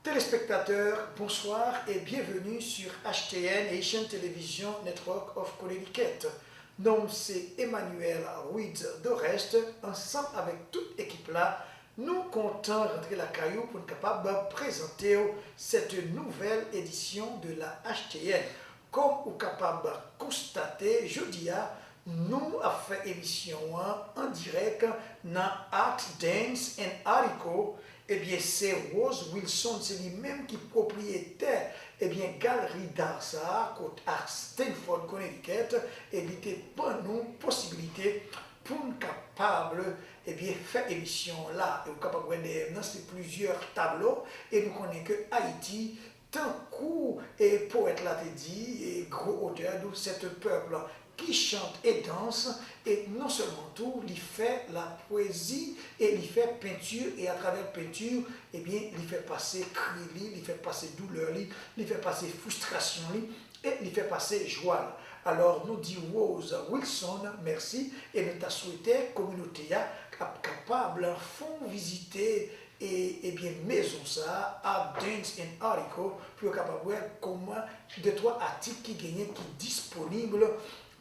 Téléspectateurs, bonsoir et bienvenue sur HTN, Haitian Television Network of Connecticut. Nom c'est Emmanuel Ruiz d'Orest. Ensemble avec toute l'équipe là, nous comptons rentrer la caillou pour être capable de présenter cette nouvelle édition de la HTN. Comme vous êtes capable de constater, jeudi, nous avons fait émission en direct dans Art, Dance and Article. Eh bien, c'est Rose Wilson, c'est lui-même qui est propriétaire, eh bien, galerie d'art, ça, côté à Stanford, Connecticut, et il était pour nous possibilité pour nous capable, eh bien, faire émission là, et nous capable de c'est plusieurs tableaux, et nous connaissons que Haïti, tant coup, et poète là, dit, et gros auteur de cette peuple qui chante et danse, et non seulement tout, il fait la poésie, et il fait peinture, et à travers peinture, eh bien, il fait passer cri, il fait passer douleur, il fait passer frustration, et il fait passer joie. Alors, nous disons Rose Wilson, merci, et nous t'as souhaité, communauté, capable, font visiter, et bien, maison ça, à Dance and Article, pour capable voir comment, de trois articles qui gagnent, qui sont disponibles,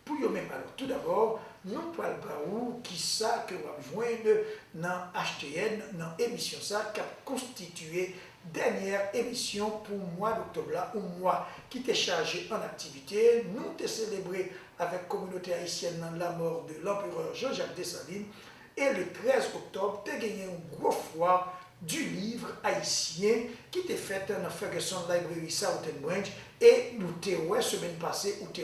pour eux-mêmes. Alors, tout d'abord, nous parlons qui ça que vous joindre dans HTN, dans l'émission ça, qui a constitué dernière émission pour le mois d'octobre, là, ou mois qui était chargé en activité. Nous avons célébré avec la communauté haïtienne dans la mort de l'empereur Jean-Jacques Dessalines. Et le 13 octobre, tu as gagné un gros foire du livre haïtien qui était fait dans Ferguson Library Southern Branch. Et nous avons semaine passée, où tu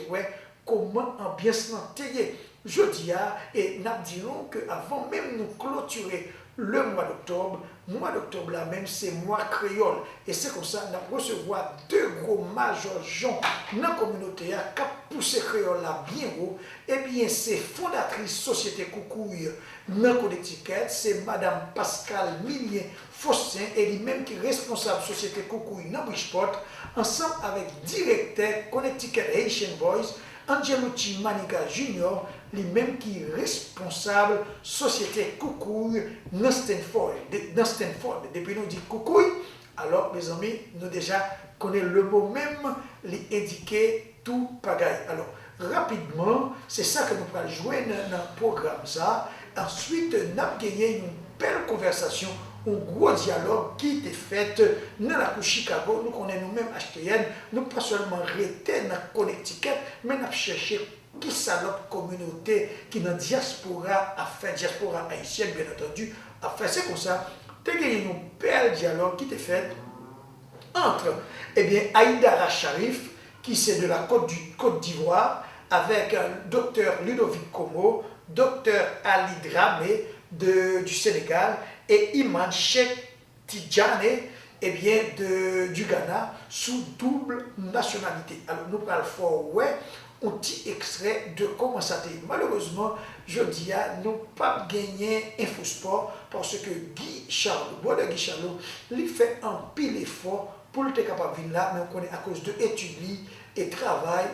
comment ambiance l'antérieur. Je dis et nous disons qu'avant même nous clôturer le mois d'octobre là même c'est mois créole. Et c'est comme ça nous recevoir deux gros majors gens dans la communauté qui ont poussé créole là bien haut. Et bien c'est fondatrice Société Koukouille dans Connecticut, c'est Madame Pascal Millien Fossin, et lui-même qui est responsable Société Koukouille dans Bridgeport, ensemble avec directeur Connecticut Haitian Boys, Angelucci Manika Junior, lui-même qui est responsable Société Koukouille dans Stanford. Depuis nous dit Koukouille, alors mes amis, nous déjà connaissons le mot même, l'indiquer tout pagaille. Alors, rapidement, c'est ça que nous allons jouer dans le programme. Ça. Ensuite, nous avons gagné une belle conversation, un gros dialogue qui était fait dans la couche Chicago. Nous connaissons nous-mêmes HTN, nous pas seulement restés dans Connecticut, mais nous avons cherché qui ça notre communauté qui est dans la diaspora, à faire diaspora haïtienne, bien entendu, à faire. C'est comme ça, tu as gagné un bel dialogue qui était fait entre eh bien, Aïda Racharif, qui c'est de la Côte d'Ivoire, avec Dr Ludovic Como, Dr Ali Dramé du Sénégal, et Iman Cheikh Tidjane, eh bien, du Ghana, sous double nationalité. Alors, nous parlons fort, ouais, un petit extrait de comment ça a été. Malheureusement, je dis à nous pas gagné InfoSport parce que Guy Charlot, Guy Charlot, il fait un pile effort pour être capable de venir là, mais on connaît à cause de études et travail,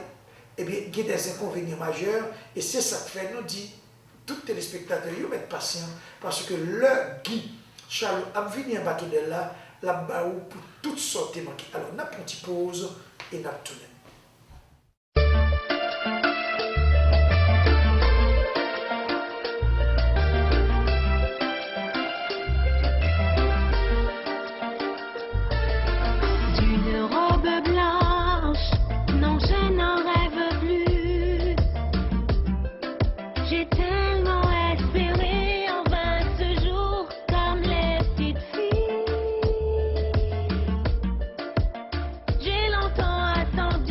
eh bien, il y a des inconvénients majeurs, et c'est ça que fait, nous dit, tous les téléspectateurs, ils vont être patients, parce que le Guy Charlot a venu en bateau de là-bas pour toutes sortes de manquer. Alors, on a une petite pause et on a tourné. J'ai longtemps attendu.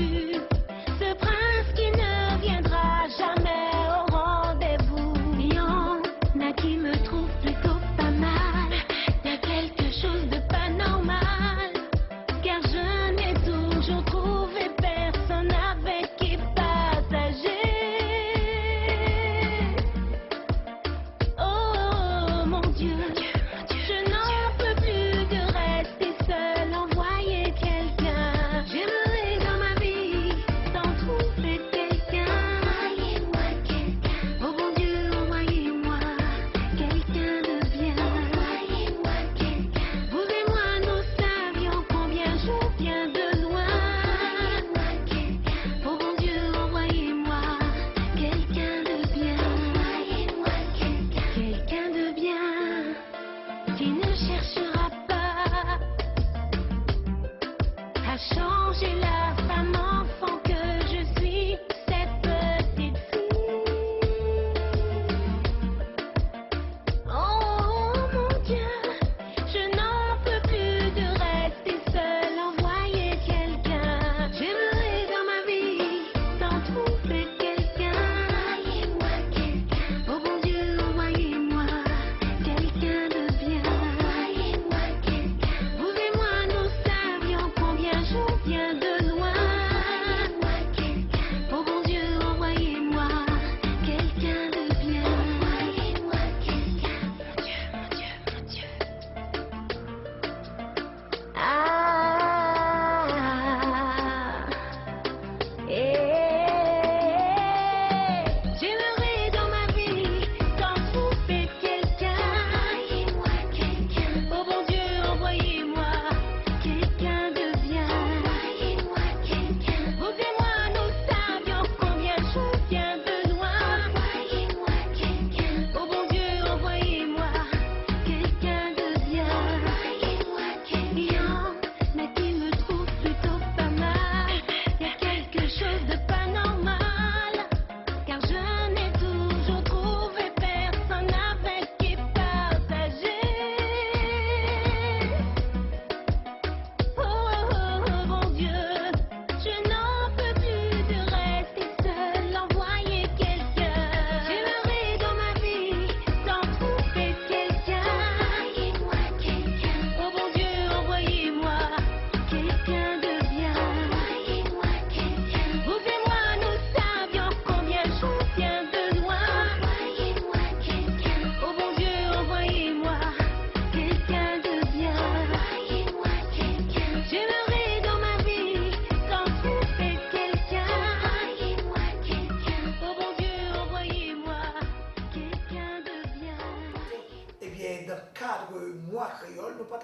cadre mois créole, nous pas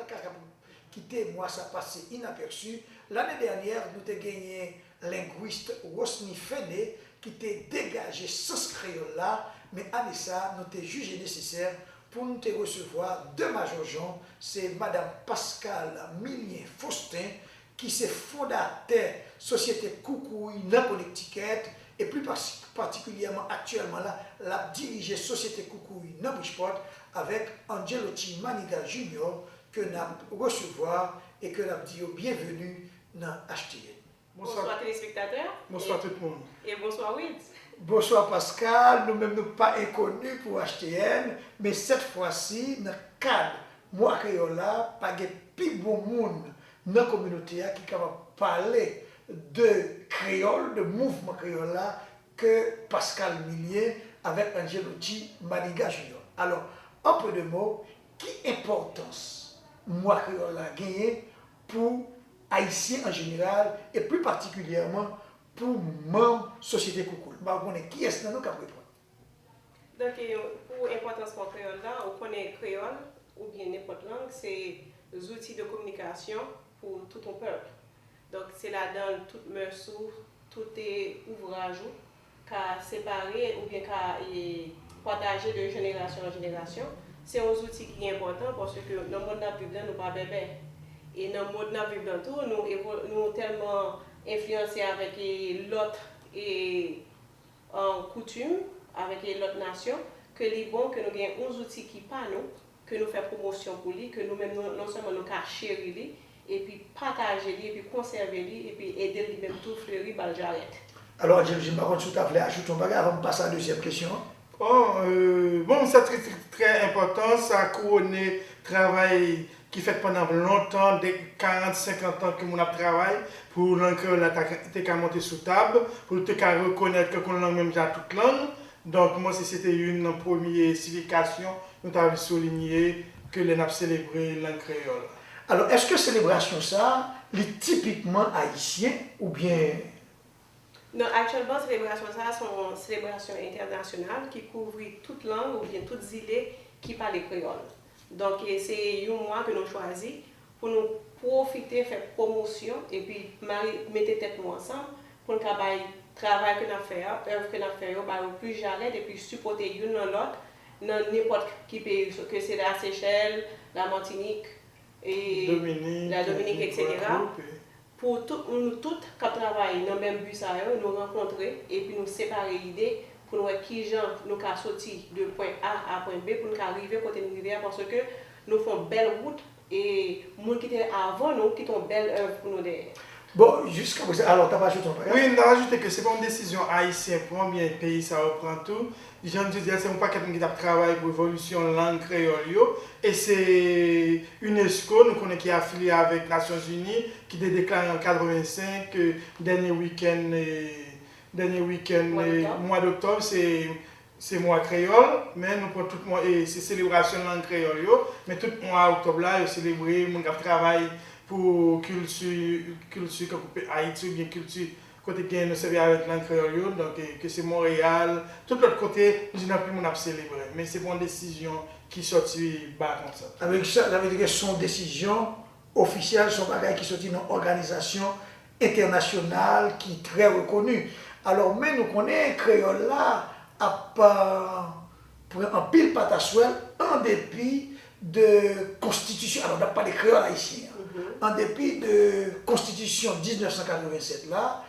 quitter moi ça passé inaperçu. L'année dernière, nous avons gagné linguiste Rosny Fene qui t'a dégagé sens créole là, mais année ça, nous avons jugé nécessaire pour nous recevoir deux majors. C'est Madame Pascal Milien Faustin qui s'est fondateur Société Koukouy dans Connecticut et plus particulièrement actuellement là, la dirigée Société Koukouy dans Bridgeport avec Angelotti Maniga Junior que nous recevoir et que nous disons bienvenue dans HTN. Bonsoir téléspectateurs. Bonsoir tout le monde. Et bonsoir Wids. Bonsoir Pascal, nous-mêmes nous pas inconnus pour HTN, mais cette fois-ci, dans le cadre moi créole là, pas de plus bon monde dans la communauté qui est capable de parler de créole, de mouvement créole là, que Pascal Millier avec Angelotti Maniga Junior. Alors, un peu de mots, quelle importance moi créole a gagné pour Haïtiens en général et plus particulièrement pour membres Société Koukouy. Qui est-ce que nous avons répondre? Donc, pour l'importance pour créole là, on connaît créole ou bien n'importe langue, c'est des outils de communication pour tout un peuple. Donc, c'est là-dedans tout morceau, tout est ouvrage qu'a séparé ou bien qu'a partagé de génération en génération. C'est un outil qui est important parce que dans le monde de nous ne pas bébé. Et dans le monde de tout, nous sommes tellement influencés avec l'autre en coutume, avec l'autre nation, que les bons que nous avons des outils qui pas nous, que nous faisons promotion pour lui, que nous-mêmes non seulement nous chérir lui, et puis partager lui, et puis conserver lui, et puis aider lui-même tout fleurir, bah j'arrête. Alors, je ne sais pas si tu as ajouté un bagage avant de passer à la deuxième question. Bon, c'est très important, ça couronne travail qui fait pendant longtemps, des 40-50 ans que mon travail pour que la monter sous table, pour te reconnaître que qu'on langue même déjà toute langue. Donc moi c'était une première civilisation, nous avons souligné que les avons célébré langue créole. Alors est-ce que célébration ça, est typiquement haïtien ou bien? Non, actuellement, célébration ça sont une célébration internationale qui couvre toute langue ou bien toutes îles qui parlent créole. Donc, c'est un mois que nous choisissons pour nous profiter, faire promotion et puis mettre tête nous ensemble pour nous travail que nous faisons, œuvre que nous faisons, plus jamais et puis supporter l'une dans l'autre dans n'importe quel pays, que c'est la Seychelles, la Martinique, et la Dominique, etc. Pour nous tous qui travaillons dans le même but, nous rencontrer et puis nous séparer l'idée pour nous voir qui gens nous avons sorti de point A à point B pour nous arriver côté de rivière parce que nous faisons belle route et les gens qui étaient avant nous qui ont une belle œuvre pour nous derrière. Bon, jusqu'à présent, alors tu as ajouté un bagage? Oui, on a ajouté que c'est pas une décision haïtienne pour bien le pays, ça reprend tout. Je me dis c'est un paquet qui travaille pour l'évolution de la langue créole. Et c'est UNESCO, nous connaissons qui est affilié avec les Nations Unies, qui a déclaré en 1985 que dernier week-end, mois d'octobre, c'est mois créole, mais nous prenons tout le mois, et c'est célébration de la langue créole. Mais tout le mois d'octobre là, il célébrer, nous travaillons pour culture Haïti ou bien culture côté qui nous servi avec langue créole, donc que c'est Montréal, tout l'autre côté, nous n'avons plus mon célébrer, mais c'est une décision qui sortit bas comme ça. Avec ça, ça veut dire que son décision officielle, son bagage qui sortit dans une organisation internationale qui est très reconnue. Alors, mais nous connaissons créole là, pour un pile patassuel, en dépit de constitution, alors on n'a pas de créole haïtien, en dépit de constitution 1987 là,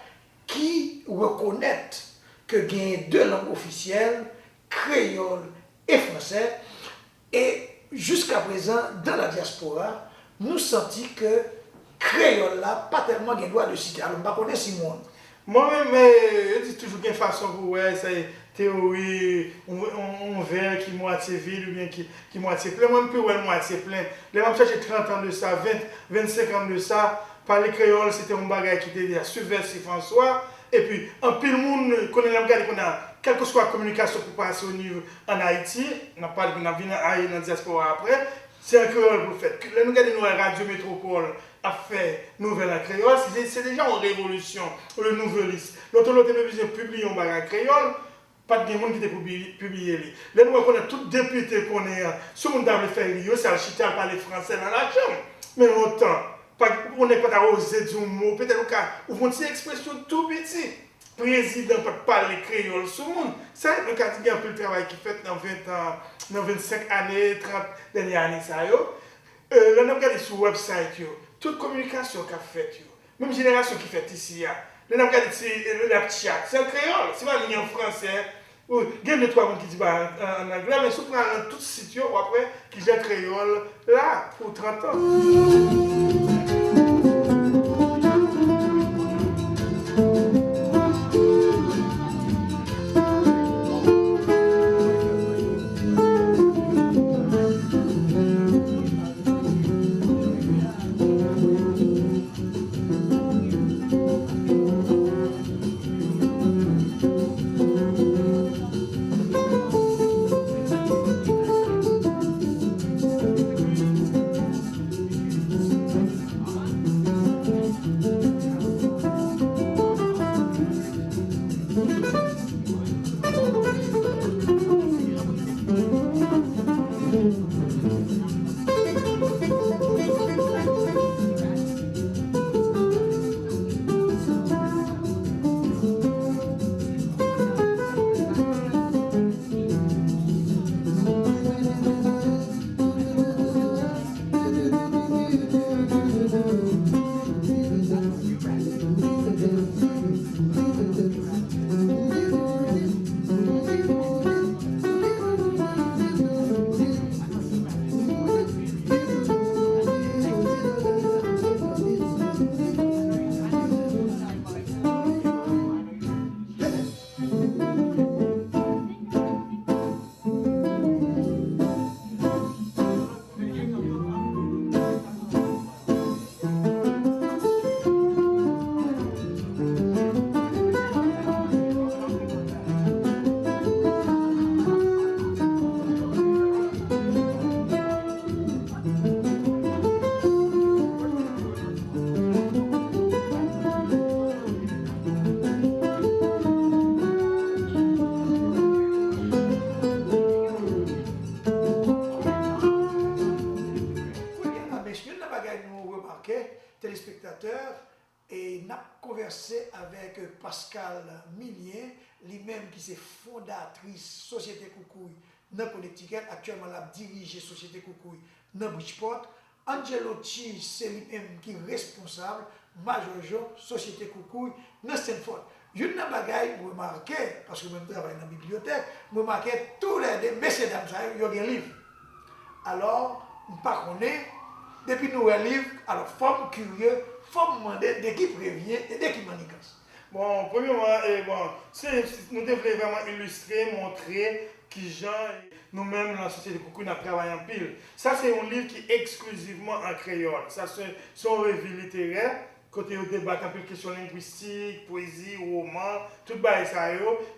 qui reconnaît que il y a deux langues officielles, créole et français, et jusqu'à présent, dans la diaspora, nous sentons que créole là, pas tellement de droit de citer. Alors, je ne connais pas Simone. Moi-même, je dis toujours qu'il y a une façon pour ouais, c'est théorie, on verre qui moitié vide ou bien qui moitié plein. Moi, je suis moitié plein. Les gens cherchent 30 ans de ça, 25 ans de ça. Parler créole, c'était un bagage qui était subversif en soi. Et puis, en pile monde connaît la bagage qu'on a, quelle que soit la communication pour passer au niveau en Haïti, on a parlé qu'on a vu dans la diaspora après, c'est un créole pour faire. Là, nous regardons la radio métropole a fait nouvelle en créole, c'est déjà une révolution, le nouvelisme. L'autre télévision publie un bagage créole, Pas de monde qui t'a publié. Là, nous connaissons tout député qu'on est, si on doit faire Rio, c'est le chita parler français dans la chambre. Mais longtemps, on n'est pas osé dire un mot, peut-être qu'on a une expression tout petit. Président peut parler créole sur le monde. Ça, le cas il y a un peu de travail qui fait dans 20 ans, dans 25 années, 30 dernières années. Là, on a regardé sur le website, toute communication qu'a faite, même génération qui fait ici, là, on a regardé la chat, c'est un créole, c'est pas en français. Il y a deux, trois personnes qui disent en anglais, mais si on prend toute situation, après, qui j'ai un créole là pour 30 ans. Téléspectateurs, et n'a conversé avec Pascal Milien, lui-même qui est fondatrice Société Koukouy dans Connecticut, actuellement la dirige Société Koukouy dans Bridgeport. Angelo Chi, c'est lui-même qui est responsable, Major Jean, Société Koukouy dans Stanford. Je ne bagaille pour remarquer, parce que je travaille dans la bibliothèque, je remarque tous les messieurs dames, ils ont un livre. Alors, je ne sais pas qu'on est. Depuis nous un livre, alors forme curieux, forme demander de qui prévient et de qui manigance. Bon, premièrement, nous devons vraiment illustrer, montrer qui gens, nous-mêmes, dans la société de Koukouy, nous travaillons en pile. Ça, c'est un livre qui est exclusivement en créole. Ça, c'est son revue littéraire. Côté au débat, un peu de questions linguistiques, poésie, roman, tout ça.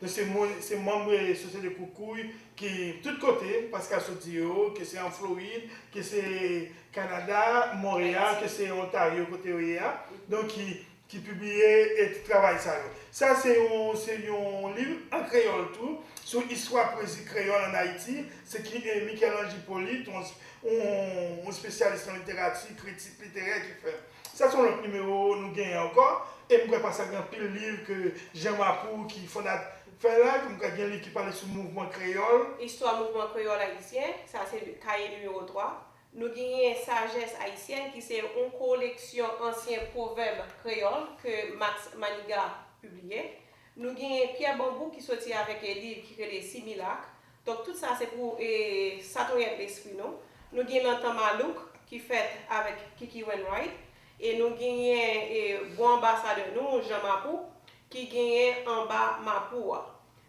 C'est membres de la société de Koukouy qui, tout côté, Pascal Sodio, que c'est en Floride, que c'est Canada, Montréal, que c'est Ontario, côté OEA, donc qui publie et qui travaille ça. Ça, c'est un livre en créole tout, sur l'histoire poésie créole en Haïti. C'est qui est Michel-Ange Hippolyte, un spécialiste en littérature, critique littéraire qui fait. Ça, c'est le numéro nous gagnons encore. Et nous avons passé un pile livre que Jean Mapou qui fondateur fait là, nous avons un livre qui parle sur le mouvement créole. Histoire mouvement créole haïtien, ça c'est le cahier numéro 3. Nous avons Sagesse haïtienne qui c'est une collection anciens proverbes créoles que Max Maniga publiait. Nous avons Pierre Bambou qui sortit avec un livre qui est les Similac. Donc tout ça c'est pour s'attoyer l'esprit. Nous avons l'entend Malouk qui fait avec Kiki Wainwright. Et nous gagnons un bon ambassadeur, nous, Jean Mapou, qui gagne en bas Mapou.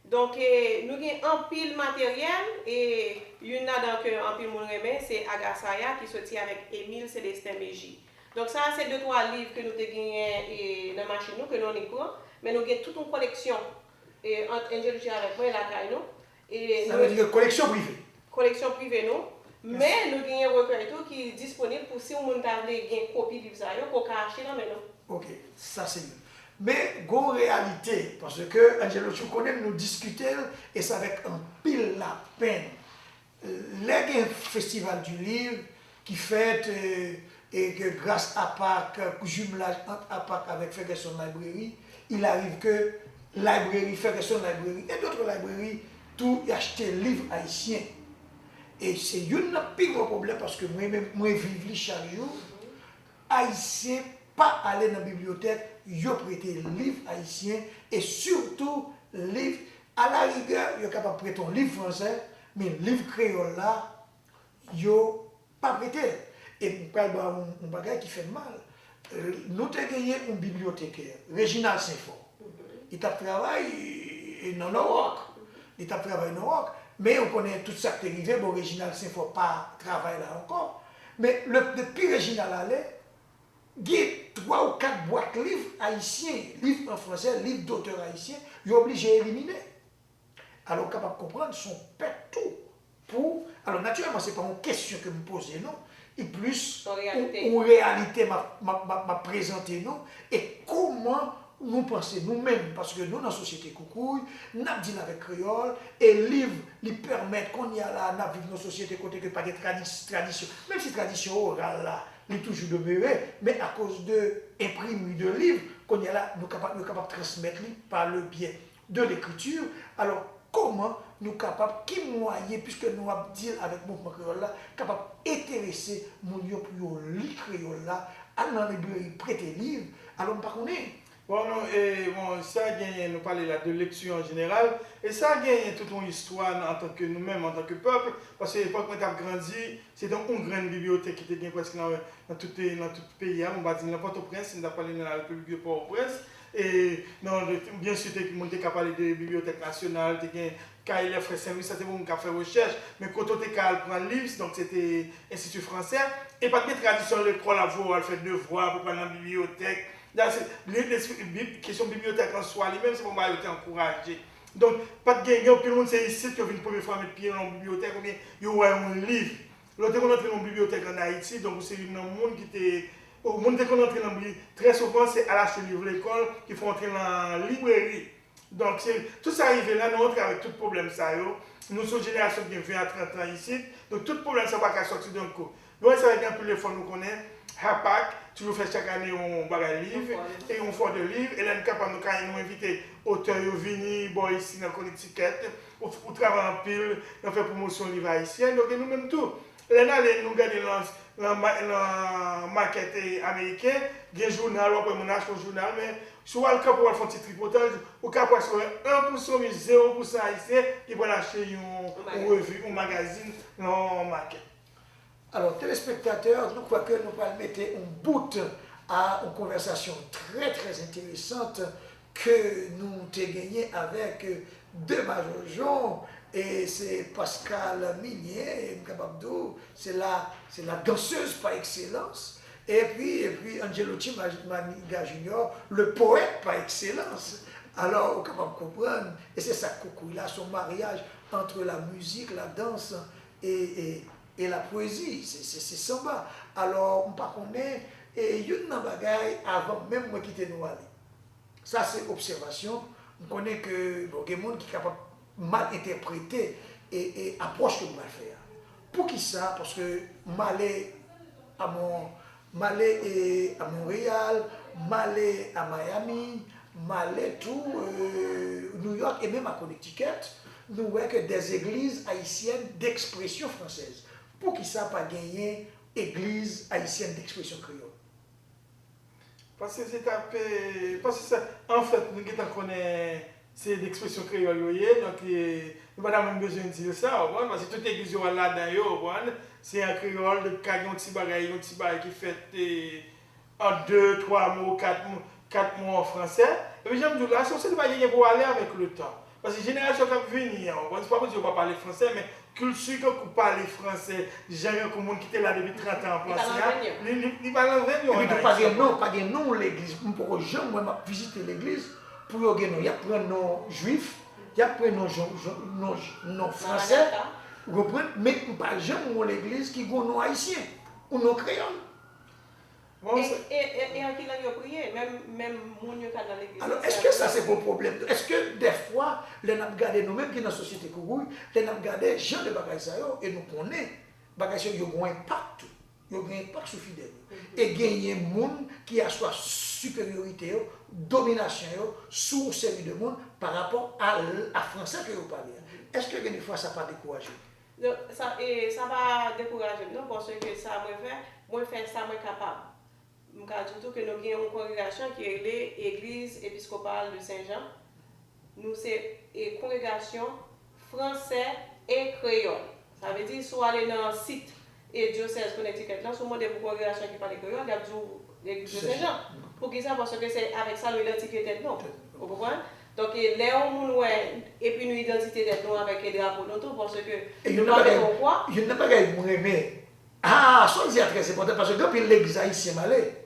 Donc, nous avons un pile matériel et il y en a donc un pile mon remè, c'est Agasaya qui sortit avec Émile Célestin Méji. Donc, ça, c'est 2-3 livres que nous avons gagnés dans la machine, que nous avons mais nous avons toute une collection entre Angelo avec moi et la taille. Ça veut dire collection privée. Collection privée, non? Mais nous avons un recueil qui est disponible pour si vous avez une copie de livre, pour acheter dans maintenant. Ok, ça c'est mieux. Mais, go réalité, parce que Angelo, tu connais, nous discutons, et c'est avec un pile la peine. Les festival du livre qui fait, et que grâce à Pâques, jumelage entre APAC avec Ferguson Library, il arrive que librairie, Ferguson Library et d'autres librairies, tout acheter livres haïtiens. Et c'est un plus gros problème parce que moi, je vis chaque jour. Haïtiens, pas aller dans la bibliothèque, ils prêter livres haïtiens et surtout livres, à la rigueur, ils sont capables de prêter un livre français, mais livre créole là, ils ne pas prêté. Et je parle un bagage qui fait mal. Nous avons gagné un bibliothécaire, Réginald Saint-Fort. Il a travaillé dans le Rock. Il a travaillé dans le Rock. Mais on connaît tout ça qui est arrivé. Bon, Réginald Saint-Fort pas travaillé là encore. Mais depuis Réginald allait, il y a 3 ou 4 boîtes de livres haïtiens, livres en français, livres d'auteurs haïtiens, ils sont obligés d'éliminer. Alors, capable de comprendre, ils sont perdus tout. Pour... Alors, naturellement, ce n'est pas une question que je me pose, non. Et plus, en réalité, m'a présenté, non. Et comment nous pensons nous-mêmes, parce que nous, dans la société coucouille, nous dit avec créole, et les livres, ils permettent qu'on y a là, nous vivons dans une société côté que pas de tradition, même si tradition orale là, il est toujours demeuré, mais à cause de l'imprimerie de livres, qu'on y a là, nous sommes capables de transmettre par le biais de l'écriture. Alors, comment nous sommes capables, qui moyen, puisque nous avons dit avec le mouvement créole là, capables d'intéresser mon lieu pour lire créole là, à la librairie prêter livre, alors par contre, bon, non, bon, ça a gagné, nous parlons là de lecture en général, et ça a gagné toute une histoire en tant que nous-mêmes, en tant que peuple, parce que l'époque où on a grandi, c'est dans une grande bibliothèque qui était presque dans tout le pays, on va dire n'importe Port-au-Prince, on a parlé dans la République de Port-au-Prince, et non, bien sûr, on a parlé de bibliothèque nationale, quand il a fait Saint-Louis, c'était bon, on a fait recherche, mais quand on a prendre livre, donc c'était Institut français, et pas de tradition, l'école à voir, elle fait devoir pour prendre la bibliothèque. Les questions de bibliothèque en soi, même si on va être encouragé. Donc, pas de gagnant, puis le monde c'est ici qui vient une première fois mettre pied dans une bibliothèque, ou bien il y a un livre. L'autre, on entre dans une bibliothèque en Haïti, donc c'est un monde qui était. Au monde qu'on entre dans très souvent, c'est à l'acheter livre de l'école qui font entrer dans la librairie. Donc, tout ça arrive là, nous entrons avec tout problème. Ça, nous sommes une génération qui vient à 30 ans ici, donc tout problème, ça va pas sortir d'un coup. Nous, c'est avec un peu les fonds nous connaissons. HAPAC, toujours fait chaque année un bagage livre et on fait de livres. Et là, nous sommes capables de nous inviter auteurs venir ici dans Connecticut, pour travailler en pile, on fait promotion de livres haïtiens. Donc, nous-mêmes tout. Là, nous regardons le market américain, il y a un journal, on achète un journal, mais si on a le cas pour faire un petit tripotage, on peut avoir 1%, mais 0% haïtien qui va acheter une revue, un magazine dans le market. Alors, téléspectateurs, nous croyons que nous allons mettre un bout à une conversation très très intéressante que nous avons gagnée avec deux majors, et c'est Pascal Minier et Mkababdou, c'est la danseuse par excellence, et puis Angelo Maniga Junior, le poète par excellence. Alors, on est capable de comprendre, et c'est ça coucou, il a son mariage entre la musique, la danse et la poésie, c'est samba. Alors, on ne connaît pas, et il y a une bagaille avant même moi quitter nous aller. Ça, c'est observation. On connaît que bon, il y a des gens qui sont capables de mal interpréter et approche que vous allez faire. Pour qui ça? Parce que m'aller à Montréal, m'aller à Miami, m'aller tout New York et même à Connecticut, nous voyons que des églises haïtiennes d'expression française. Pour qui ça pas gagner église haïtienne d'expression créole? Parce que c'est un peu. Parce que ça, en fait, nous connaissons c'est d'expression créole, donc nous n'avons pas même besoin de dire ça, parce que toute l'église là-dedans, c'est un créole, de un petit bagage qui fait en 2, 3 mots, 4 mots en français. Et puis j'aime dire là, c'est aussi pas gagner pour aller avec le temps. Parce que la génération qui va venir, c'est pas parce qu'on va parler français, mais culture qui parle français, j'ai un monde qui était là depuis 30 ans en France, il va l'envenir. Et puis pas de nom l'église. Pour jamais moi visiter l'église pour y il y a plein de noms juifs, il y a plein de noms français, mais pas jamais l'église qui a un nom haïtien ou nom créole. Bon, et en qui l'a prié, même mon Dieu qui dans l'église. Alors, est-ce que ça c'est un problème? Est-ce que des fois, les n'a regardé nous-mêmes qui dans la société Kourouille, les n'a regardé gens de bagages ça et nous connaissons bagages ça ont un impact. Ils ont un impact sur fidèle. Et gagner des gens qui a soit supériorité, domination sur une série de monde par rapport à français que vous parlez. Est-ce que des fois ça pas découragé? Ça va décourager non parce que ça moi faire ça moi capable. Je dis tout que nous avons une congrégation qui est l'église épiscopale de Saint-Jean. Nous c'est une congrégation français et créole. Ça veut dire soit aller dans le site et diocèse Connecticut là, sur des congrégation qui parle créole, il y a l'église de Saint-Jean. Pour qui ça parce que c'est avec ça nous identifier tête non. Vous comprenez? Donc les hommes et puis nous identité tête non avec les drapeaux non parce que nous parlons quoi? Je n'ai pas gagné mon aimé. Ah, ça c'est très important parce que quand l'église haïtienne malais,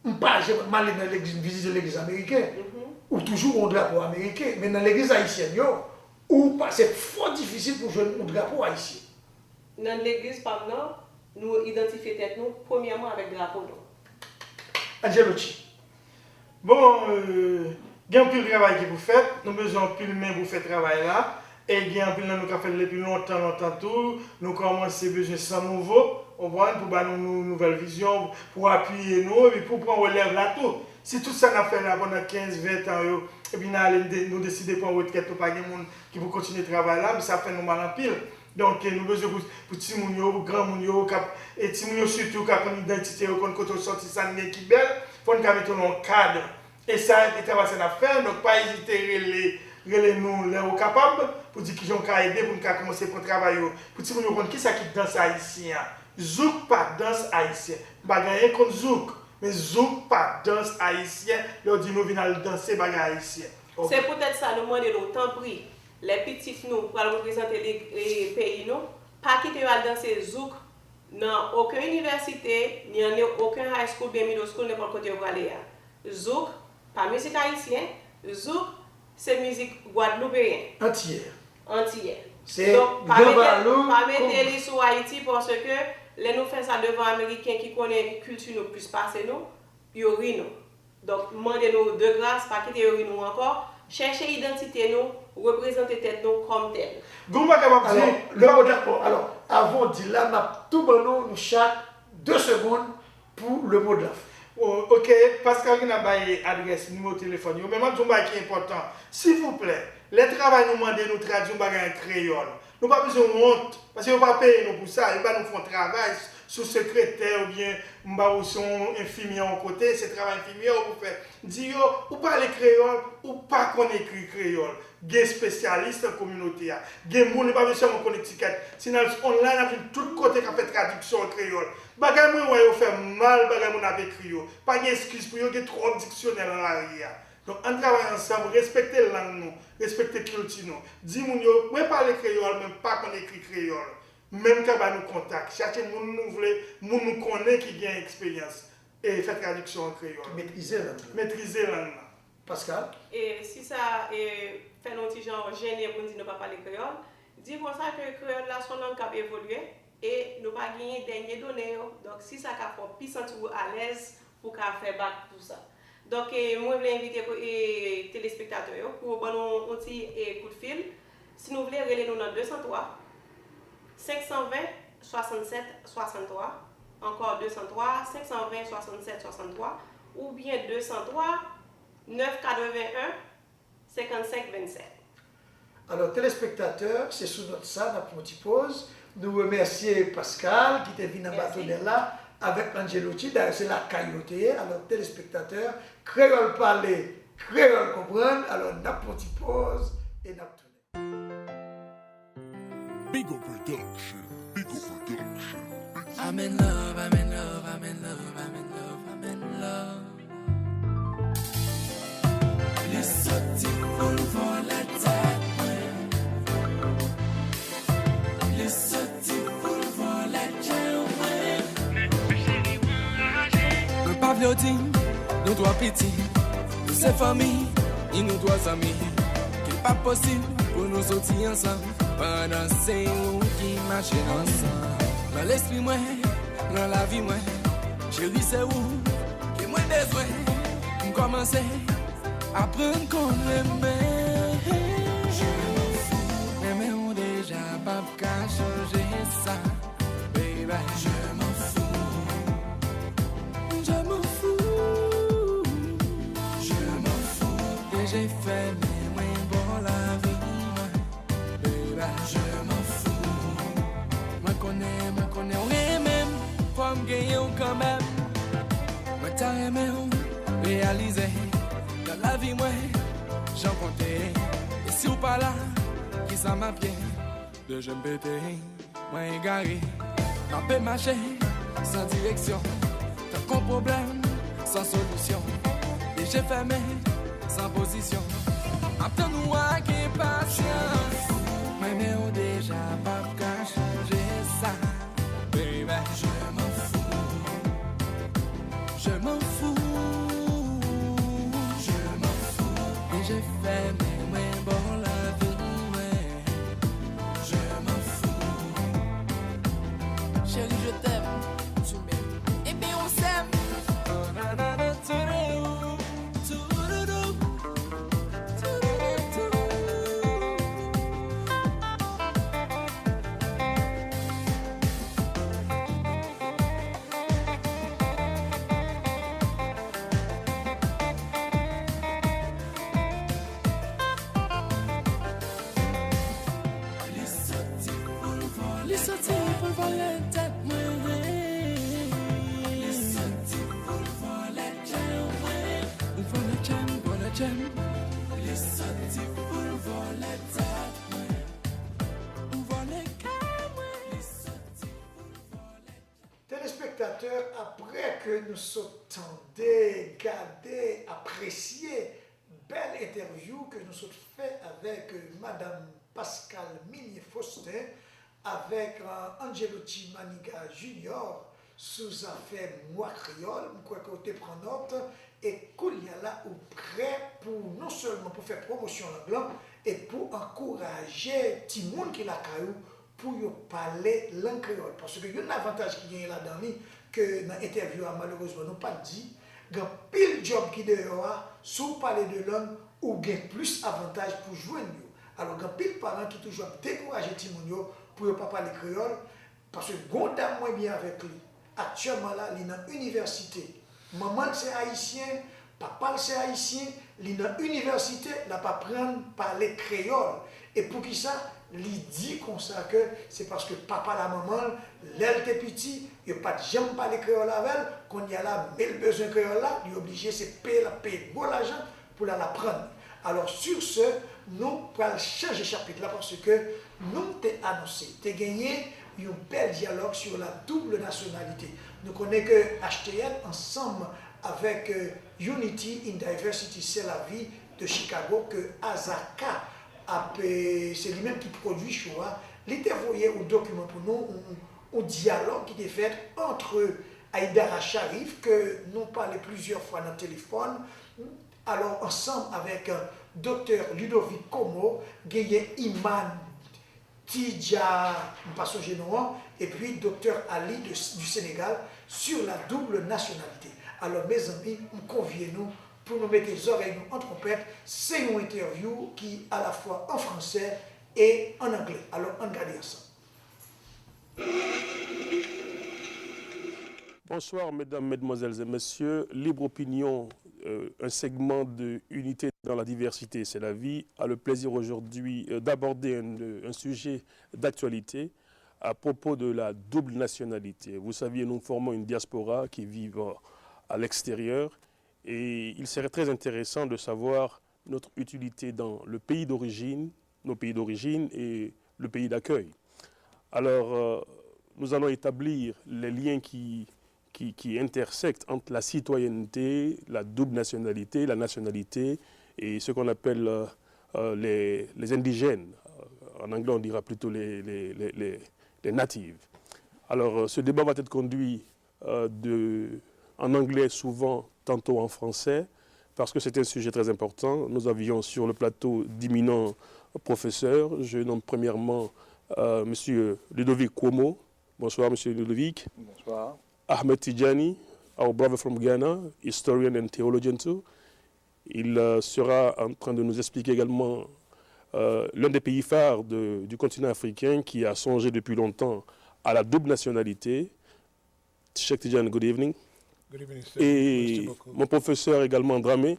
on pas mal dans l'église visiter l'église américaine ou toujours un drapeau américain, mais dans l'église haïtienne ou pas c'est fort difficile pour jouer un drapeau haïtien. Dans l'église par nous identifier tête nous premièrement avec drapeau non. Angelotti. Bon, il y a un peu de travail que vous faites, nous avons besoin de plus de main pour faire ce travail là. Et il y a un peu de nous qui fait depuis longtemps tout. Nous commençons besoin sans nouveau, on voit pour avoir une nouvelle vision, pour appuyer nous et pour prendre relève là tout. Si tout ça n'a fait là pendant 15-20 ans, et puis nous décidons de prendre retraite, pas de monde qui peut continuer de travailler là, mais ça fait nous mal en pile. Donc nous avons besoin pour petit moun yo, pour grand moun yo, et petit moun yo surtout qui a une identité, qu'on côté sorti ça qui belle, faut nous mettre dans cadre. Et ça c'est travail à faire, donc pas hésiter relais nous les capables pour dire qu'ils ont qu'à aider pour nous commencer pour travailler. Pour petit moun yo qui ça qui danse haïtien. Zouk pas danse haïtien. Bagaille contre zouk, mais zouk pas danse haïtien. Leur dit nous venons danser bagaille haïtien. Okay. C'est peut-être ça nous demande nous temps pris. Les petits nous pour représenter les pays nous, pas quitter à danser zouk dans aucune université, ni en aucun high school, bien middle school, n'importe côté où aller. Zouk, pas musique haïtienne, zouk, c'est musique guadeloupéenne. Entière. C'est donc, pas mettre les sur Haïti parce que les nous faisons ça devant les Américains qui connaissent la culture nous plus passer nous, ils rient nous. Donc, demandez-nous de grâce, pas quitter nous encore, chercher l'identité nous, représenter tête nous comme tel. Alors, avant de dire là, nous chaque 2 secondes pour le mot de la fin. Oh, ok, Pascal qui n'a pas adresse, numéro de téléphone. Mais même un qui est important. S'il vous plaît, les travail nous demandent nous traduire un créole. Nous n'avons pas besoin de honte. Parce que nous ne pouvons pas payer nous pour ça. Ils nous font travail sous secrétaire ou bien nous son infirmier en côté. C'est travail infirmier ou faire. Dire ou parler créole ou pas qu'on écrit créole. Des spécialistes en communauté. Des gens qui ne pas besoin de Connecticut. Sinon, online, on a tout côté qui fait traduction en créole. Bagay moun wè yo fait mal, bagay moun ap écrit yo. Pas d'excuse pour yo, il y a trop de dictionnaire dans l'arrière. Donc on travaille ensemble, respecter la langue nous, respecter la culture nous. Dis moun yo, moi parler créole même pas qu'on écrit créole. Même quand ba nous contact, chercher moun nous voulait, moun nous connaît qui gagne expérience et faire traduction en créole. Maîtriser la langue. Maîtriser la langue. Pascal. Et si ça fait un petit genre gêné pour dire ne pas parler créole, dis pour ça que le créole là son langue a évolué. Et nous pas gagner dernier données donc si ça a fait plus sentir à l'aise pour faire bac tout ça. Donc moi je voulais inviter les téléspectateurs pour nous un petit coup de fil. Si nous voulez relayer nous dans 203 520 67 63 encore 203 520 67 63 ou bien 203 981 55 27. Alors téléspectateurs, c'est sous notre salle, notre petite pause. Nous remercions Pascal qui était venu à bâtonner là avec Angelotti. D'ailleurs, c'est la cailloté. Alors, téléspectateurs, créole parler, créole comprendre. Alors, nous avons une petite pause et nous tournons. Bigo Production. Bigo Production. I'm in love, I'm in love, I'm in love, I'm in love, I'm in love. Les sorties pour la tête. Les sorties pour la tête. Le pavillon, nous doit petits. Nous c'est famille, et nous doit amis. Qu'il pas possible pour nous sortir ensemble. Pendant ces jours qui marchent ensemble. Dans l'esprit moi, dans la vie moi, Chérie, c'est où que moi besoin commencer à prendre qu'on m'aime. Je m'en fous, mais on déjà pas qu'à changer ça, baby. Je m'en fous. J'ai fait mes moins bon la vie, baby. Je m'en fous. Moi connais, on est même. Faut me gagner quand même. Moi t'as aimé, réaliser. Dans la vie, moi, j'en comptais. Et si ou pas là, qui ça m'a pied. De je me péter, moi égaré. N'a pas marché, sans direction. T'as qu'un problème, sans solution. Et j'ai fait mes sans position. Après nous à qui est patient. Mais on déjà pas qu'à changer ça, baby. Je m'en fous. Je m'en fous. Je m'en fous. Et j'ai fait mes moins bon la vie, ouais. Je m'en fous. Chérie, je t'aime. Tu m'aimes. Et bien on s'aime. Téléspectateurs, après que nous sommes regardé, apprécié, belle interview que nous sommes fait avec Madame Pascal Minier-Faustin, avec Angelotti Maniga Junior, sous affaire moi créole, je crois que vous prenez note, et qu'il y a là ou prêt pour non seulement pour faire promotion en blanc, et pour encourager tout le monde qui l'a caillou pour parler langue créole. Parce que y a un avantage qui vient là-dedans, que dans l'interview, malheureusement, nous pas dit, il y a un pile job qui dehors, si vous parlez de langue, ou gain plus avantage pour jouer. Alors, il y a pile parents qui toujours découragé les gens pour ne pas parler créole, parce que Gondam moins bien avec lui. Actuellement, là, il est dans l'université. Maman, c'est haïtien, papa, c'est haïtien, il est dans l'université, il n'a pas prendre parler créole. Et pour qui ça? Il dit comme ça que c'est parce que papa la maman, l'elle était petit, il n'y a pas de jamais parler créole avec elle, qu'on y a là, mais le besoin créole là, il est obligé de payer bon l'argent pour la prendre. Alors sur ce, nous allons changer chapitre là parce que nous t'ai annoncé, t'ai gagné un bel dialogue sur la double nationalité. Nous connaissons que HTN ensemble avec Unity in Diversity, c'est la vie de Chicago, que Azaka, c'est lui-même qui produit choix. Il était envoyé au document pour nous, au dialogue qui était fait entre Aïdara Sharif, que nous parlons plusieurs fois dans le téléphone, alors ensemble avec Dr Ludovic Como, Gueye Iman Tidja, et puis Dr Ali du Sénégal sur la double nationalité. Alors mes amis, conviez-nous pour nous mettre les oreilles en trompette. C'est une interview qui à la fois en français et en anglais. Alors on regarde ça. Bonsoir mesdames, mesdemoiselles et messieurs. Libre Opinion, un segment de Unité dans la diversité, c'est la vie, a le plaisir aujourd'hui d'aborder un sujet d'actualité à propos de la double nationalité. Vous saviez, nous formons une diaspora qui vit à l'extérieur et il serait très intéressant de savoir notre utilité dans le pays d'origine, nos pays d'origine et le pays d'accueil. Alors, nous allons établir les liens qui intersectent entre la citoyenneté, la double nationalité, la nationalité et ce qu'on appelle les indigènes. En anglais, on dira plutôt les natives. Alors, ce débat va être conduit en anglais souvent, tantôt en français, parce que c'est un sujet très important. Nous avions sur le plateau d'imminents professeurs. Je nomme premièrement M. Ludovic Como. Bonsoir, M. Ludovic. Bonsoir. Ahmed Tidjani, our brother from Ghana, historian and theologian too. Il sera en train de nous expliquer également l'un des pays phares du continent africain qui a songé depuis longtemps à la double nationalité. Cheikh Tidiane, good evening. Good evening, sir. Et mon professeur également Dramé,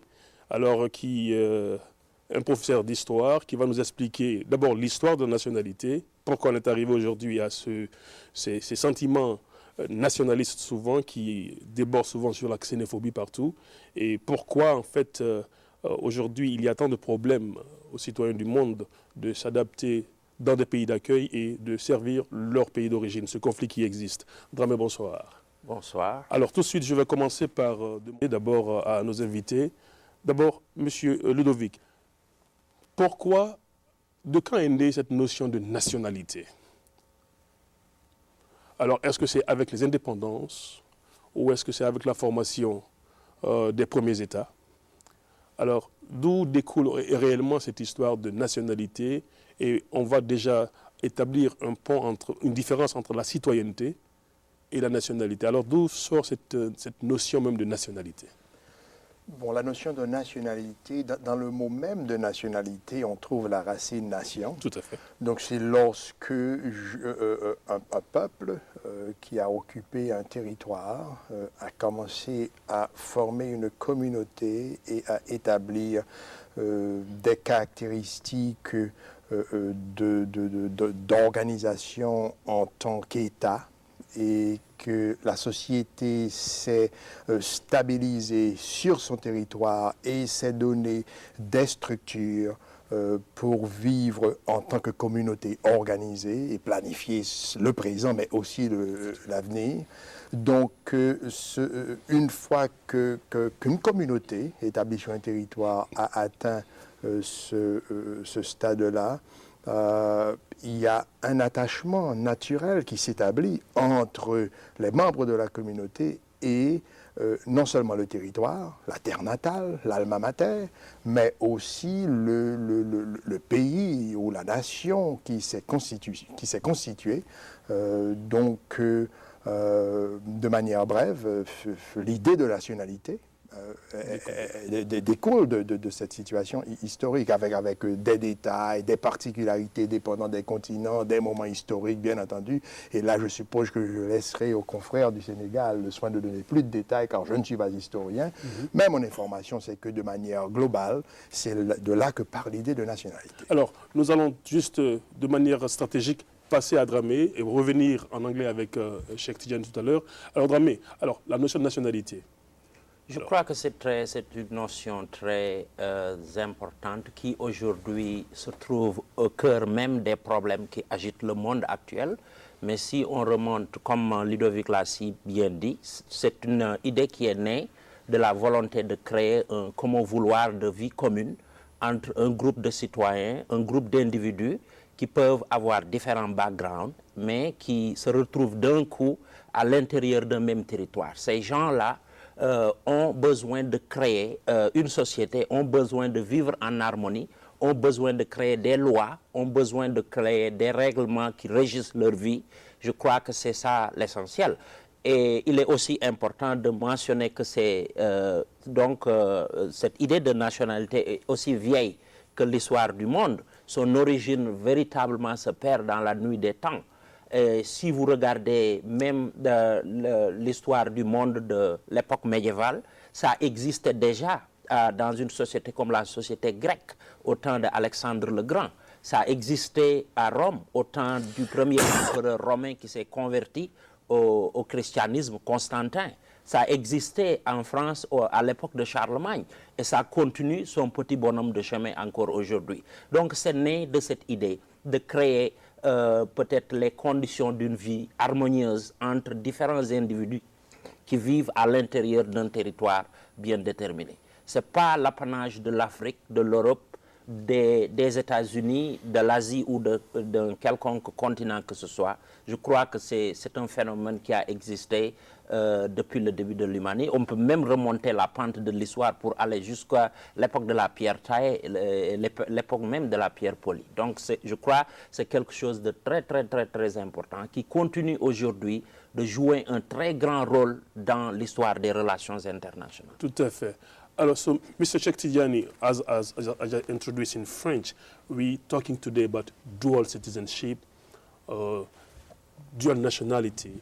alors qui un professeur d'histoire qui va nous expliquer d'abord l'histoire de la nationalité, pourquoi on est arrivé aujourd'hui à ces sentiments nationalistes souvent qui débordent souvent sur la xénophobie partout, et pourquoi en fait aujourd'hui il y a tant de problèmes aux citoyens du monde de s'adapter dans des pays d'accueil et de servir leur pays d'origine, ce conflit qui existe. Dramé, bonsoir. Bonsoir. Alors tout de suite, je vais commencer par demander d'abord à nos invités. D'abord, Monsieur Ludovic, pourquoi, de quand est née cette notion de nationalité? Alors, est-ce que c'est avec les indépendances ou est-ce que c'est avec la formation des premiers États? Alors, d'où découle réellement cette histoire de nationalité? Et on va déjà établir une différence entre la citoyenneté et la nationalité. Alors, d'où sort cette notion même de nationalité? Bon, la notion de nationalité, dans le mot même de nationalité, on trouve la racine nation. Tout à fait. Donc c'est lorsque un peuple qui a occupé un territoire a commencé à former une communauté et à établir des caractéristiques d'organisation en tant qu'État, et que la société s'est stabilisée sur son territoire et s'est donné des structures pour vivre en tant que communauté organisée et planifier le présent, mais aussi l'avenir. Donc, une fois qu'une communauté établie sur un territoire a atteint ce stade-là, il y a un attachement naturel qui s'établit entre les membres de la communauté et non seulement le territoire, la terre natale, l'alma mater, mais aussi le pays ou la nation qui s'est constituée. Donc, de manière brève, l'idée de nationalité découle de cette situation historique avec des détails, des particularités dépendant des continents, des moments historiques, bien entendu. Et là, je suppose que je laisserai aux confrères du Sénégal le soin de donner plus de détails, car je ne suis pas historien. Mais mon information, c'est que de manière globale, c'est de là que part l'idée de nationalité. Alors, nous allons juste, de manière stratégique, passer à Dramé et revenir en anglais avec Cheikh Tidiane tout à l'heure. Alors, Dramé, la notion de nationalité. Je crois que c'est une notion très importante qui aujourd'hui se trouve au cœur même des problèmes qui agitent le monde actuel. Mais si on remonte, comme Ludovic l'a si bien dit, c'est une idée qui est née de la volonté de créer un commun vouloir de vie commune entre un groupe de citoyens, un groupe d'individus qui peuvent avoir différents backgrounds, mais qui se retrouvent d'un coup à l'intérieur d'un même territoire. Ces gens-là ont besoin de créer une société, ont besoin de vivre en harmonie, ont besoin de créer des lois, ont besoin de créer des règlements qui régissent leur vie. Je crois que c'est ça l'essentiel. Et il est aussi important de mentionner que cette idée de nationalité est aussi vieille que l'histoire du monde. Son origine véritablement se perd dans la nuit des temps. Si vous regardez même l'histoire du monde de l'époque médiévale, ça existait déjà dans une société comme la société grecque, au temps d'Alexandre le Grand. Ça existait à Rome, au temps du premier empereur romain qui s'est converti au christianisme, Constantin. Ça existait en France à l'époque de Charlemagne et ça continue son petit bonhomme de chemin encore aujourd'hui. Donc c'est né de cette idée de créer peut-être les conditions d'une vie harmonieuse entre différents individus qui vivent à l'intérieur d'un territoire bien déterminé. Ce n'est pas l'apanage de l'Afrique, de l'Europe, des États-Unis, de l'Asie ou d'un quelconque continent que ce soit. Je crois que c'est un phénomène qui a existé depuis le début de l'humanité. On peut même remonter la pente de l'histoire pour aller jusqu'à l'époque de la pierre taillée, l'époque même de la pierre polie. Donc je crois que c'est quelque chose de très, très, très, très important qui continue aujourd'hui de jouer un très grand rôle dans l'histoire des relations internationales. Tout à fait. Alors, so Mr. Chektidiani, as I introduced in French, we're talking today about dual citizenship, dual nationality,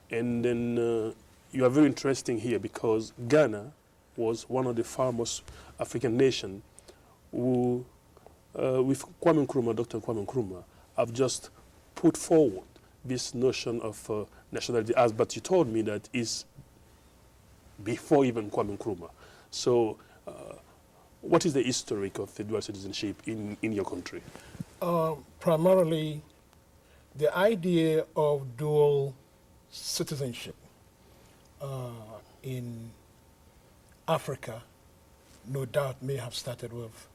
and then you are very interesting here because Ghana was one of the foremost African nations who, with Kwame Nkrumah, Dr. Kwame Nkrumah, have just put forward this notion of nationality, but you told me that is before even Kwame Nkrumah. So, what is the historic of the dual citizenship in your country? Primarily, the idea of dual citizenship in Africa, no doubt, may have started with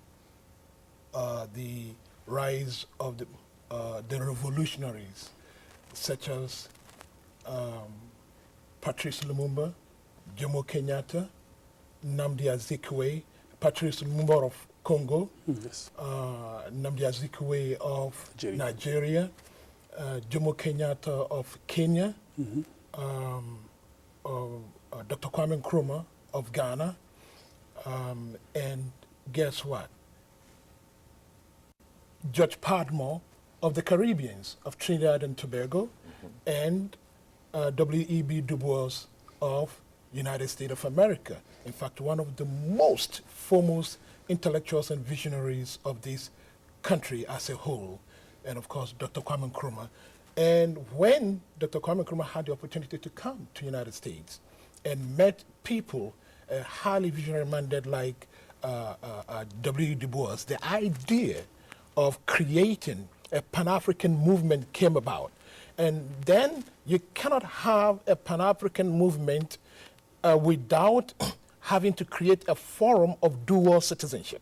the rise of the revolutionaries, such as Patrice Lumumba, Jomo Kenyatta, Nnamdi Azikiwe, Patrice Lumumba of Congo, Yes. Nnamdi Azikiwe of Nigeria, Jomo Kenyatta of Kenya, Dr. Kwame Nkrumah of Ghana, and guess what? Judge Padmore of the Caribbeans, of Trinidad and Tobago, and W.E.B. Du Bois of United States of America. In fact, one of the most foremost intellectuals and visionaries of this country as a whole, and of course, Dr. Kwame Nkrumah. And when Dr. Kwame Nkrumah had the opportunity to come to the United States and met people, a highly visionary minded like W. Du Bois, the idea of creating a Pan-African movement came about. And then you cannot have a Pan-African movement without having to create a forum of dual citizenship.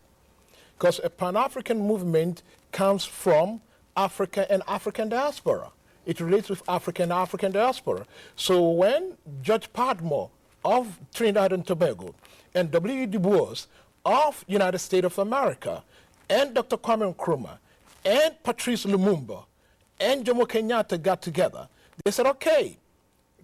Because a Pan-African movement comes from Africa and African diaspora. It relates with Africa and African diaspora. So when Judge Padmore of Trinidad and Tobago and W. Du Bois of United States of America and Dr. Kwame Nkrumah and Patrice Lumumba and Jomo Kenyatta got together, they said, okay,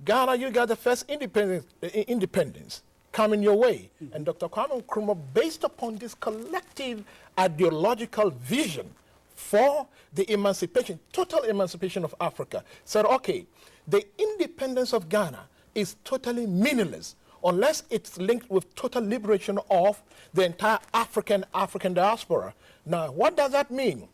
Ghana, you got the first independence coming your way. And Dr. Kwame Nkrumah, based upon this collective ideological vision for the emancipation, total emancipation of Africa, said, okay, the independence of Ghana is totally meaningless unless it's linked with total liberation of the entire African diaspora. Now, what does that mean?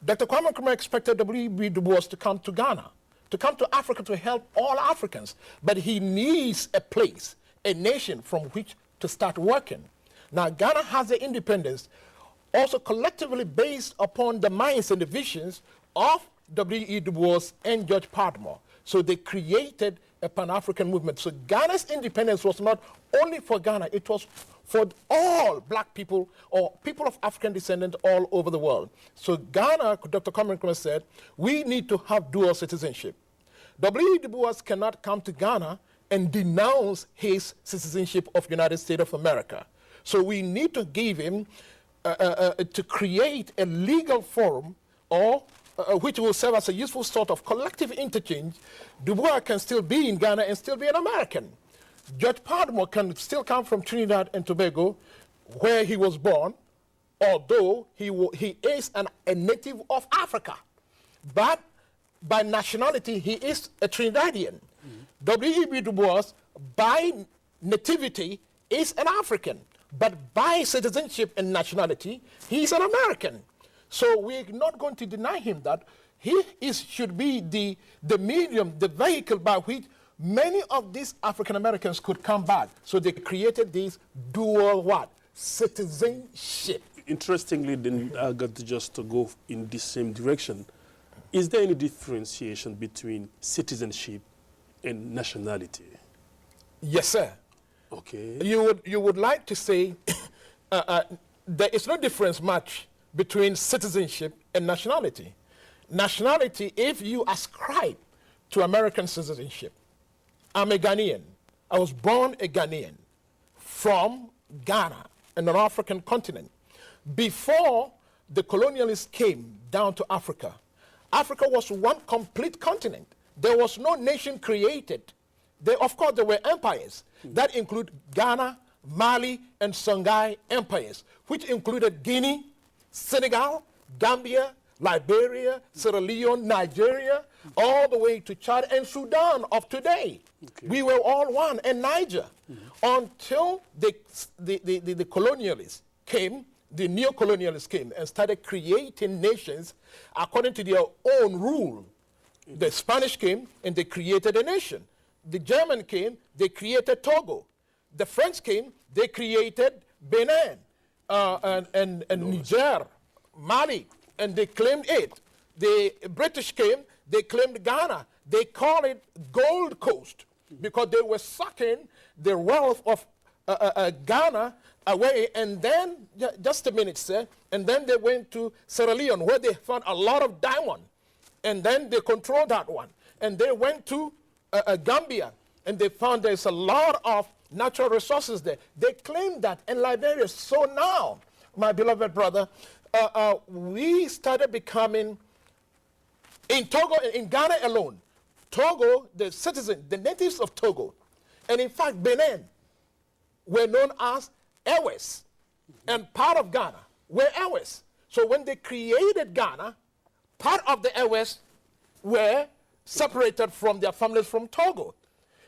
Dr. Kwame Nkrumah expected W.E.B. Du Bois to come to Ghana, to come to Africa to help all Africans, but he needs a place, a nation from which to start working. Now, Ghana has the independence also collectively based upon the minds and the visions of W.E. Du Bois and Judge Padmore. So they created a Pan-African movement. So Ghana's independence was not only for Ghana, it was for all black people or people of African descent all over the world. So Ghana, Dr. Kwame Nkrumah said, we need to have dual citizenship. W.E. Du Bois cannot come to Ghana and denounce his citizenship of United States of America. So we need to give him, to create a legal forum or which will serve as a useful sort of collective interchange. Du Bois can still be in Ghana and still be an American. Judge Padmore can still come from Trinidad and Tobago, where he was born, although he is a native of Africa. But by nationality, he is a Trinidadian. W.E.B. Du Bois, by nativity, is an African. But by citizenship and nationality, he's an American. So we're not going to deny him that. He should be the medium, the vehicle by which many of these African Americans could come back. So they created this dual what? Citizenship. Interestingly, then I got to just to go in the same direction. Is there any differentiation between citizenship and nationality? Yes, sir. Okay. You would like to say there is no difference much between citizenship and nationality. Nationality, if you ascribe to American citizenship, I'm a Ghanaian. I was born a Ghanaian from Ghana, in an African continent. Before the colonialists came down to Africa, Africa was one complete continent. There was no nation created. Of course, there were empires that include Ghana, Mali, and Songhai empires, which included Guinea, Senegal, Gambia, Liberia, Sierra Leone, Nigeria, all the way to Chad and Sudan of today. Okay. We were all one, and Niger, until the colonialists came, the neo-colonialists came and started creating nations according to their own rule. The Spanish came and they created a nation. The German came, they created Togo. The French came, they created Benin and Niger, Mali, and they claimed it. The British came, they claimed Ghana. They call it Gold Coast because they were sucking the wealth of Ghana away. And then, just a minute, sir, and then they went to Sierra Leone where they found a lot of diamond. And then they controlled that one. And they went to Gambia and they found there's a lot of natural resources there. They claimed that in Liberia. So now, my beloved brother, we started becoming, in Togo, in Ghana alone, Togo, the citizens, the natives of Togo, and in fact Benin, were known as Ewes, and part of Ghana were Ewes. So when they created Ghana, part of the Ewes were separated from their families from Togo.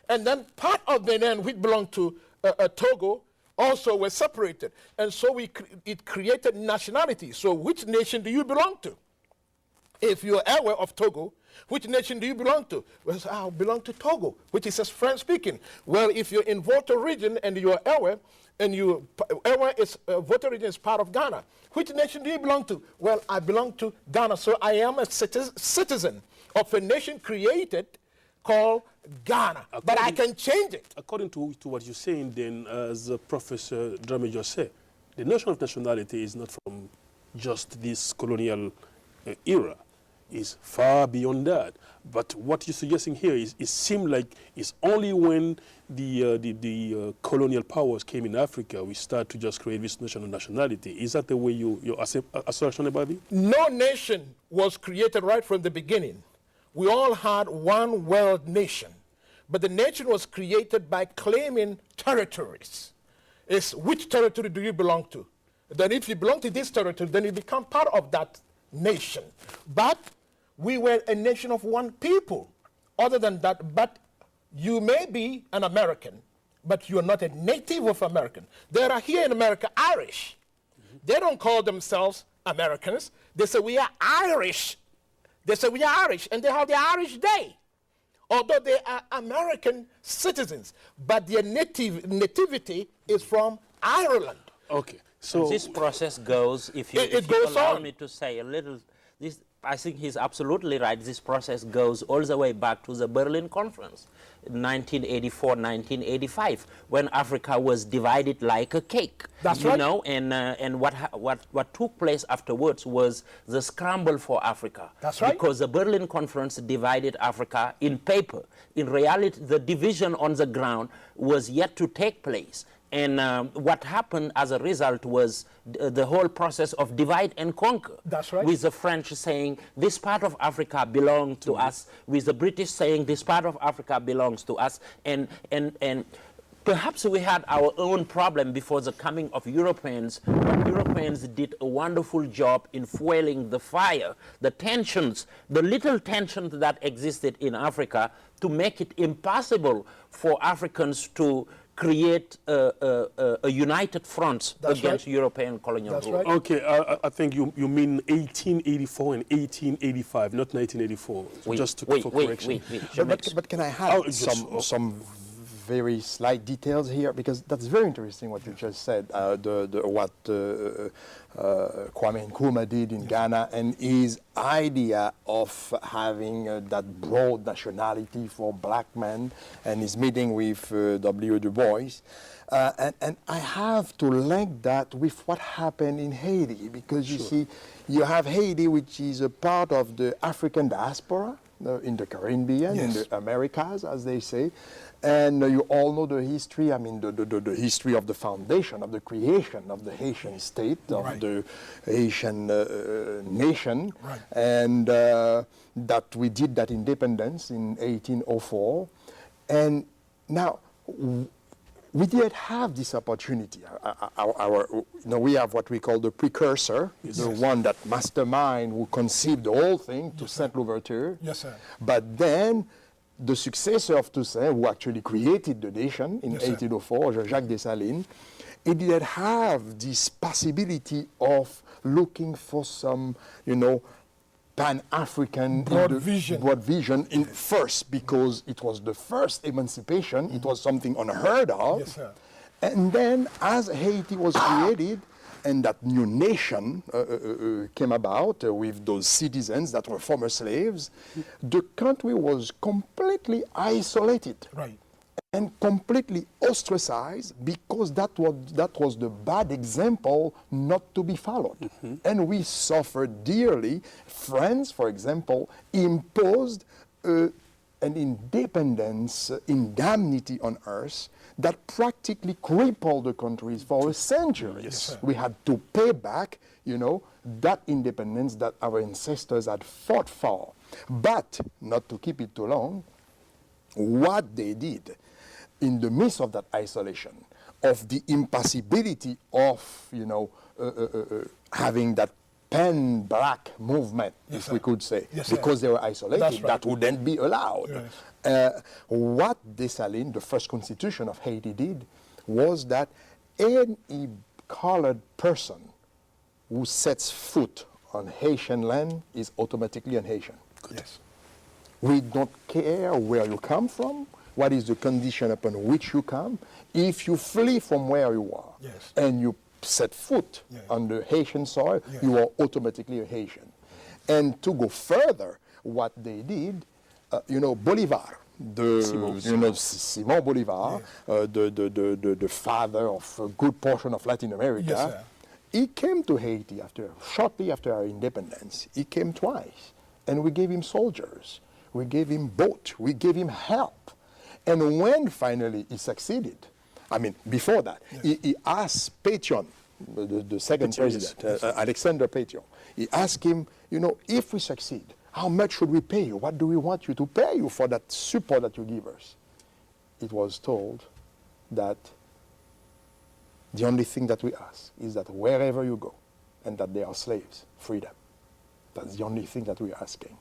And then part of Benin, which belonged to Togo, also were separated. And so it created nationality. So which nation do you belong to? If you're Ewe of Togo, which nation do you belong to? Well, I belong to Togo, which is French speaking. Well, if you're in Volta region and you're Ewe, and Ewe is Volta region is part of Ghana. Which nation do you belong to? Well, I belong to Ghana, so I am a citizen of a nation created called Ghana, but I can change it. According to what you're saying, then, as Professor Dramé just said, the notion of nationality is not from just this colonial era. It's far beyond that. But what you're suggesting here is it seems like it's only when the colonial powers came in Africa we start to just create this notion of nationality. Is that the way your assertion about it? No nation was created right from the beginning. We all had one world nation. But the nation was created by claiming territories. It's which territory do you belong to? Then if you belong to this territory, then you become part of that nation. But we were a nation of one people. Other than that, but you may be an American, but you're not a native of American. There are here in America Irish. They don't call themselves Americans. They say we are Irish. They say we are Irish, and they have the Irish Day. Although they are American citizens, but their nativity is from Ireland. Okay, so this process goes, if you allow me to say a little, I think he's absolutely right. This process goes all the way back to the Berlin Conference, 1984, 1985, when Africa was divided like a cake. That's right. You know, and what took place afterwards was the scramble for Africa. That's right. Because the Berlin Conference divided Africa in paper. In reality, the division on the ground was yet to take place. And what happened as a result was the whole process of divide and conquer. That's right. With the French saying, this part of Africa belongs to us, with the British saying, this part of Africa belongs to us. And perhaps we had our own problem before the coming of Europeans, but Europeans did a wonderful job in fueling the fire, the tensions, the little tensions that existed in Africa to make it impossible for Africans to create a united front against European colonial rule. Right. Okay, I think you mean 1884 and 1885, not 1984. So just for correction. But can I have some very slight details here because that's very interesting what you just said. What Kwame Nkrumah did in Ghana and his idea of having that broad nationality for black men and his meeting with W. Du Bois. And I have to link that with what happened in Haiti because you see, you have Haiti, which is a part of the African diaspora in the Caribbean, in the Americas, as they say. And you all know the history, I mean, the history of the foundation, of the creation of the Haitian state, of the Haitian nation. Right. And that we did that independence in 1804. And now, we did have this opportunity. We have what we call the precursor, the one that mastermind who conceived the whole thing, Toussaint Louverture. Yes, sir. But then the successor of Toussaint, who actually created the nation in 1804, Jacques Dessalines, he did have this possibility of looking for some, Pan-African broad vision in first because it was the first emancipation. It was something unheard of. Yes, sir. And then as Haiti was created and that new nation came about with those citizens that were former slaves, the country was completely isolated. Right. And completely ostracized because that was the bad example not to be followed. And we suffered dearly. France, for example, imposed an independence, indemnity on us that practically crippled the countries for a century. Yes, we had to pay back, that independence that our ancestors had fought for. But, not to keep it too long, what they did in the midst of that isolation, of the impossibility of, having that pan-black movement, if we could say, because they were isolated, that wouldn't be allowed. Yes. What Dessalines, the first constitution of Haiti, did was that any colored person who sets foot on Haitian land is automatically an Haitian. Yes. We don't care where you come from, what is the condition upon which you come. If you flee from where you are and you set foot on the Haitian soil, you are automatically a Haitian. And to go further, what they did, Bolivar, Simon Bolivar, the father of a good portion of Latin America, he came to Haiti shortly after our independence. He came twice, and we gave him soldiers, we gave him boat, we gave him help. And when finally he succeeded, before that, he asked Pétion, the second president, Alexander Pétion, he asked him, if we succeed, how much should we pay you? What do we want you to pay you for that support that you give us? It was told that the only thing that we ask is that wherever you go, and that they are slaves, freedom. That's the only thing that we're asking.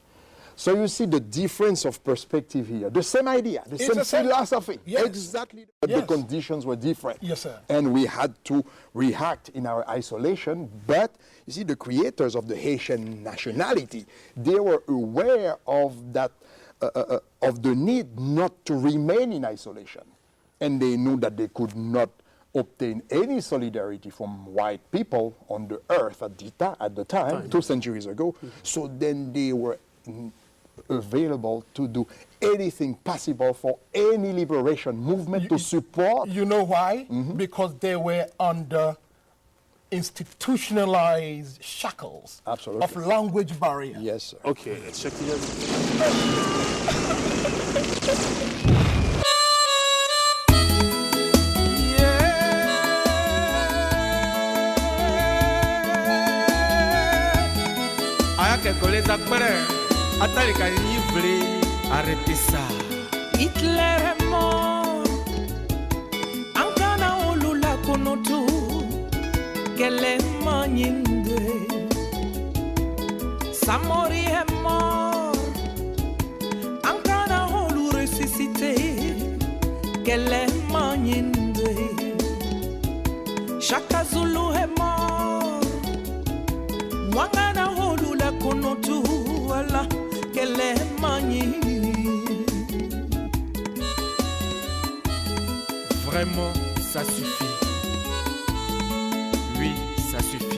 So you see the difference of perspective here. The same idea, the same philosophy. Yes. Exactly. But the conditions were different. Yes, sir. And we had to react in our isolation. But you see, the creators of the Haitian nationality, they were aware of that, of the need not to remain in isolation. And they knew that they could not obtain any solidarity from white people on the earth at the time, 2 centuries ago. So then they were available to do anything possible for any liberation movement to support. You know why? Because they were under institutionalized shackles of language barrier. Yes, sir. Okay, let's check the Hitler est mort, Ankana olula konotu, kele manyinde. Samori est mort, Ankana olu ressuscité, kele manyinde. Shaka Zulu est mort, Wangana olula konotu, wala kele manyinde. Vraiment, ça suffit. Oui, ça suffit.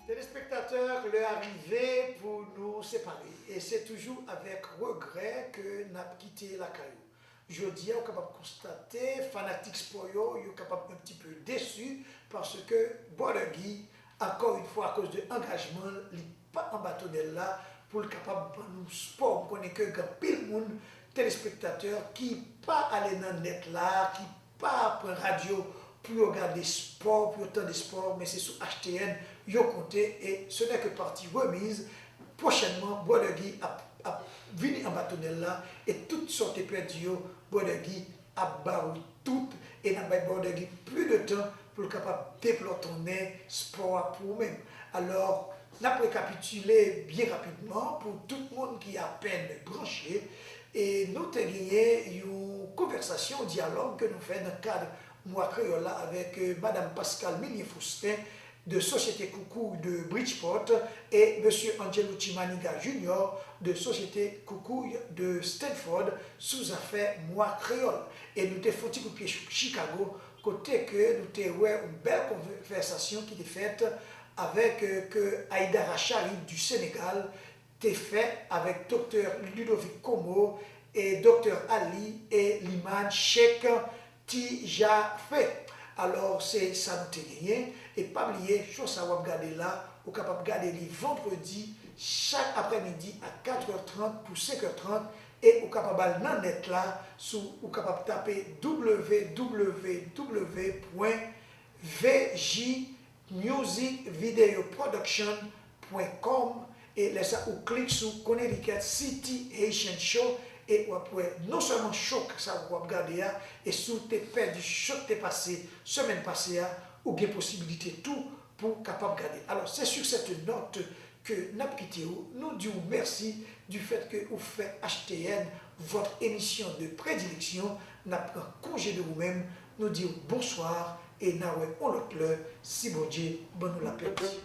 Téléspectateurs, l'heure arrivée pour nous séparer. Et c'est toujours avec regret que nous avons quitté la caillou. Je dis, on est capable de constater, fanatiques sport, on est capable un petit peu déçu parce que Bois-de-Guy, encore une fois, à cause de l'engagement, il n'est pas en bâtonnel là pour le capable de nous sport. On connaît que pile monde téléspectateurs qui pas aller dans le net là, qui pas prendre radio pour regarder sport, pour autant de sport, mais c'est sur HTN, yo compté et ce n'est que partie remise. Prochainement, Bois-de-Guy a venu en bâtonnel là et toutes sortes perdues, Bois-de-Guy a barré tout et n'a pas Bois-de-Guy plus de temps pour le capable de déployer sport pour nous-mêmes. Alors, on a récapitulé bien rapidement pour tout le monde qui a à peine branché et nous avons gagné une conversation, un dialogue que nous faisons dans le cadre Moi Créole avec Madame Pascal Minier-Foustin de Société Coucou de Bridgeport et M. Angelo Chimaniga Jr. de Société Coucou de Stanford sous affaire Moi Créole. Et nous avons fait un coup de pied Chicago côté que nous avons une belle conversation qui était faite avec que Aïda Rachari du Sénégal, t'est fait avec Dr Ludovic Komo et Dr Ali et l'imam Cheikh Tija fait. Alors c'est ça nous t'est gagné et pas oublier chose ça va regarder là, ou capable de regarder les vendredis chaque après-midi à 4h30 pour 5h30 et ou capable dans net là ou capable taper www.vjmusicvideoproduction.com et laissez ou clique sur Connecticut City Haitian Show et vous pouvez non seulement choc ça vous regarder et sous tes perdu choc t'es passé semaine passée ou bien possibilité tout pour capable garder. Alors c'est sur cette note que nous disons merci du fait que vous faites HTN votre émission de prédilection. Nous prenons congé de vous-même. Nous disons bonsoir et nous on l'autre si bon Dieu, bon nous l'appétit.